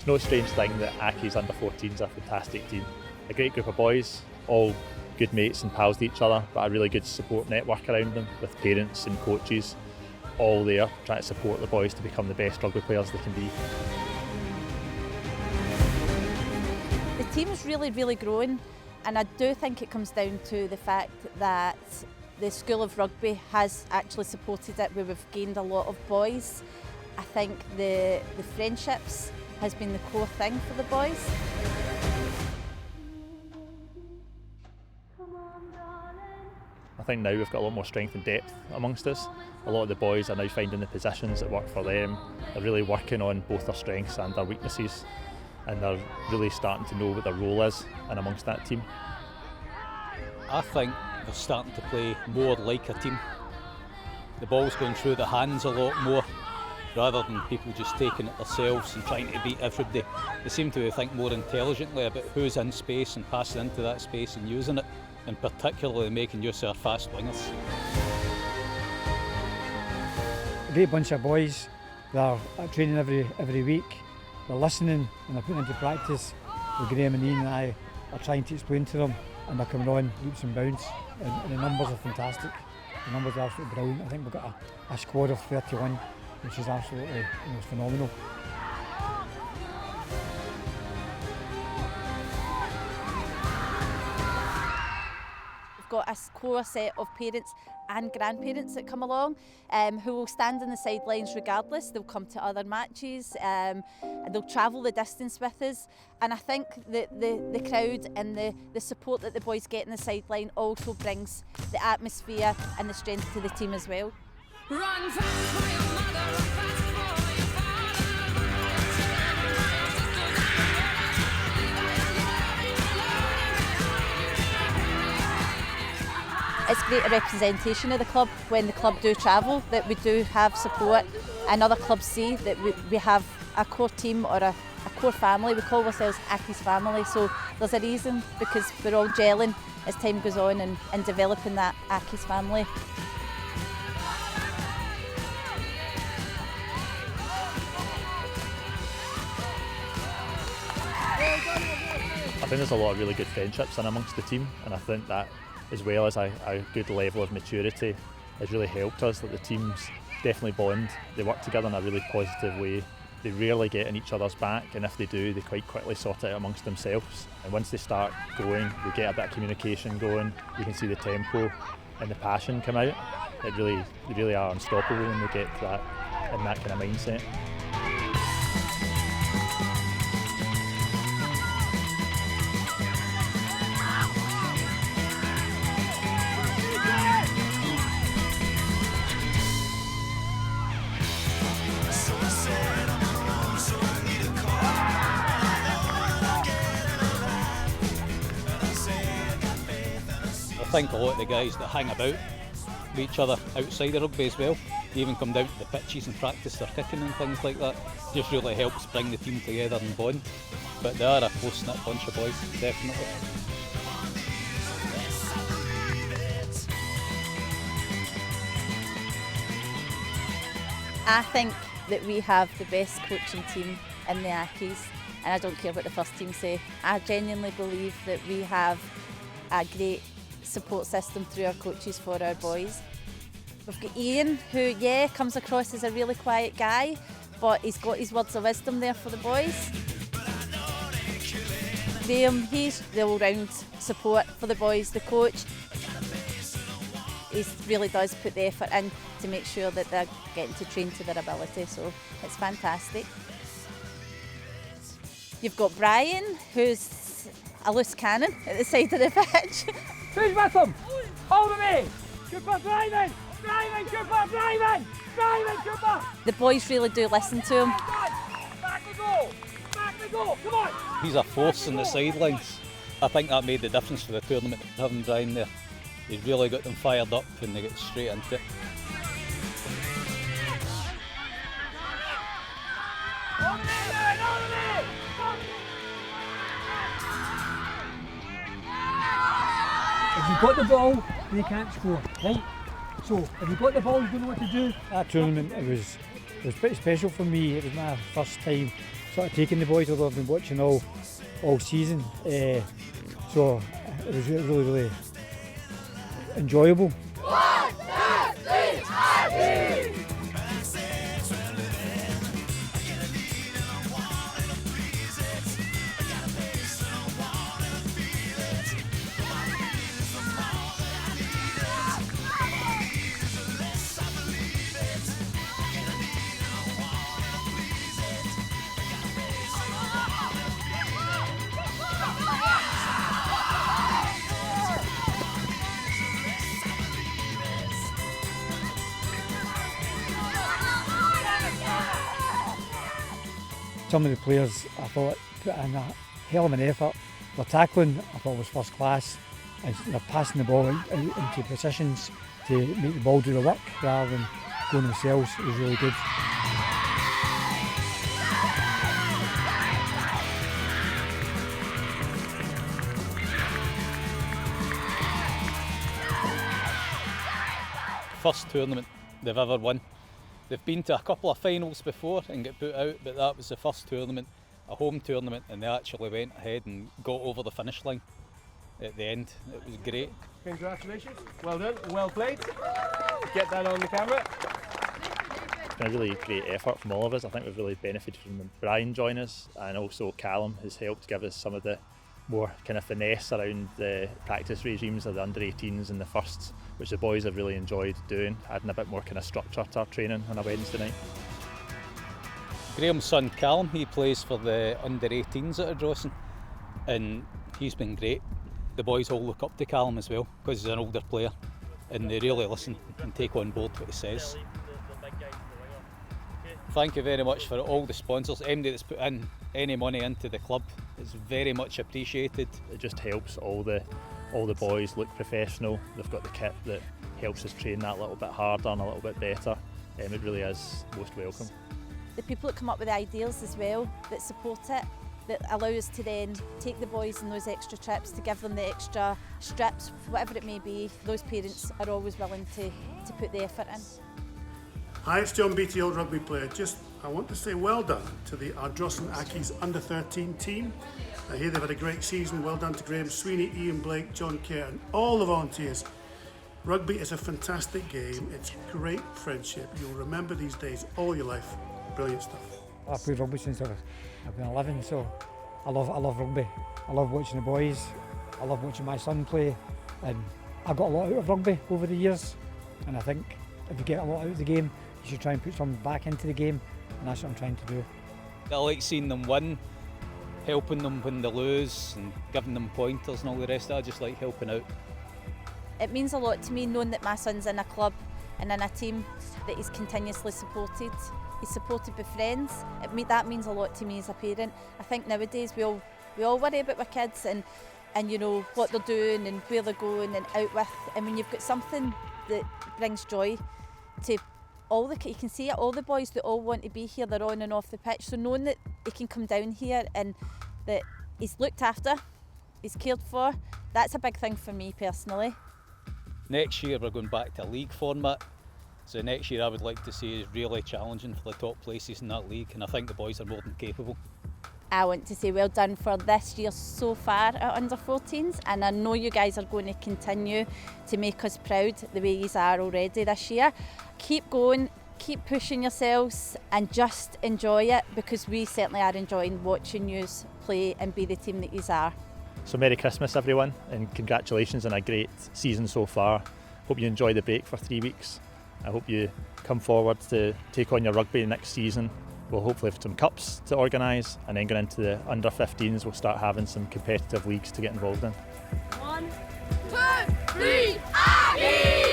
no strange thing that Accies under-14 is a fantastic team. A great group of boys, all good mates and pals to each other, but a really good support network around them with parents and coaches all there trying to support the boys to become the best rugby players they can be. The team's really growing, and I do think it comes down to the fact that the School of Rugby has actually supported it, where we've gained a lot of boys. I think the friendships has been the core thing for the boys. I think now we've got a lot more strength and depth amongst us. A lot of the boys are now finding the positions that work for them. They're really working on both their strengths and their weaknesses, and they're really starting to know what their role is in amongst that team. I think they're starting to play more like a team. The ball's going through their hands a lot more, rather than people just taking it themselves and trying to beat everybody. They seem to think more intelligently about who's in space and passing into that space and using it, and particularly making use of our fast wingers. A great bunch of boys. They're training every week. They're listening and they're putting into practice. With Graham and Ian and I are trying to explain to them, and they're coming on leaps and bounds. And the numbers are fantastic. The numbers are absolutely brilliant. I think we've got a squad of 31, which is absolutely phenomenal. We've got a core set of parents and grandparents that come along who will stand on the sidelines regardless. They'll come to other matches, and they'll travel the distance with us. And I think that the crowd and the support that the boys get in the sideline also brings the atmosphere and the strength to the team as well. Run fast for your mother, run fast for your It's great a representation of the club when the club do travel, that we do have support, and other clubs see that we have a core team or a core family. We call ourselves Accies family, so there's a reason, because we're all gelling as time goes on and developing that Accies family. I think there's a lot of really good friendships in amongst the team, and I think that, as well as a good level of maturity, has really helped us. That the teams definitely bond, they work together in a really positive way. They rarely get in each other's back, and if they do, they quite quickly sort it out amongst themselves. And once they start going, they get a bit of communication going, you can see the tempo and the passion come out. They really are unstoppable when they get to that, in that kind of mindset. I think a lot of the guys that hang about with each other outside the rugby as well, they even come down to the pitches and practice their kicking and things like that, just really helps bring the team together and bond. But they are a close-knit bunch of boys, definitely. I think that we have the best coaching team in the Accies, and I don't care what the first team say. I genuinely believe that we have a great support system through our coaches for our boys. We've got Ian, who comes across as a really quiet guy, but he's got his words of wisdom there for the boys. Graham, he's the all-round support for the boys, the coach. He really does put the effort in to make sure that they're getting to train to their ability, so it's fantastic. You've got Brian, who's a loose cannon at the side of the pitch. Who's with him? Hold me! Cooper, driving! Driving, Cooper, driving! Driving, Cooper! The boys really do listen to him. Back we go! Back we go! Come on! He's a force on the sidelines. I think that made the difference for the tournament, having Brian there. He really got them fired up and they get straight into it. If you've got the ball, you can't score, right? So, if you've got the ball, you don't know what to do. That tournament, it was pretty special for me. It was my first time sort of taken the boys, although I've been watching all season. So it was really enjoyable. Some of the players I thought put in a hell of an effort. Their tackling I thought was first class, and they're passing the ball out into positions to make the ball do the work rather than going themselves. It was really good. First tournament they've ever won. They've been to a couple of finals before and got put out, but that was the first tournament, a home tournament, and they actually went ahead and got over the finish line at the end. It was great. Congratulations. Well done. Well played. Get that on the camera. It's been a really great effort from all of us. I think we've really benefited from Brian joining us, and also Callum has helped give us some of the more kind of finesse around the practice regimes of the under-18s and the firsts, which the boys have really enjoyed doing, adding a bit more kind of structure to our training on a Wednesday night. Graham's son Callum, he plays for the under-18s at Ardrossan, and he's been great. The boys all look up to Callum as well because he's an older player, and they really listen and take on board what he says. Thank you very much for all the sponsors. Anybody that's put in any money into the club, it's very much appreciated. It just helps all the boys look professional. They've got the kit that helps us train that little bit harder and a little bit better. It really is most welcome. The people that come up with the ideas as well, that support it, that allow us to then take the boys on those extra trips, to give them the extra strips, whatever it may be, those parents are always willing to put the effort in. Hi, it's John Beattie, old rugby player. I want to say well done to the Ardrossan Accies under-13 team. I hear they've had a great season. Well done to Graham Sweeney, Ian Blake, John Kerr and all the volunteers. Rugby is a fantastic game. It's great friendship. You'll remember these days all your life. Brilliant stuff. I've played rugby since I've been 11, so I love rugby. I love watching the boys. I love watching my son play, and I got a lot out of rugby over the years, and I think if you get a lot out of the game, you should try and put some back into the game, and that's what I'm trying to do. I like seeing them win, helping them when they lose and giving them pointers and all the rest. I just like helping out. It means a lot to me knowing that my son's in a club and in a team that he's continuously supported. He's supported by friends. That means a lot to me as a parent. I think nowadays we all worry about our kids and you know what they're doing and where they're going and out with. And when you've got something that brings joy to you can see it, all the boys that all want to be here, they're on and off the pitch. So knowing that they can come down here and that he's looked after, he's cared for, that's a big thing for me personally. Next year we're going back to a league format. So next year I would like to see is really challenging for the top places in that league, and I think the boys are more than capable. I want to say well done for this year so far at under-14s, and I know you guys are going to continue to make us proud the way you are already this year. Keep going, keep pushing yourselves and just enjoy it, because we certainly are enjoying watching you play and be the team that you are. So Merry Christmas everyone, and congratulations on a great season so far. Hope you enjoy the break for 3 weeks. I hope you come forward to take on your rugby next season. We'll hopefully have some cups to organise, and then going into the under-15s we'll start having some competitive leagues to get involved in. 1, 2, 3, Accies!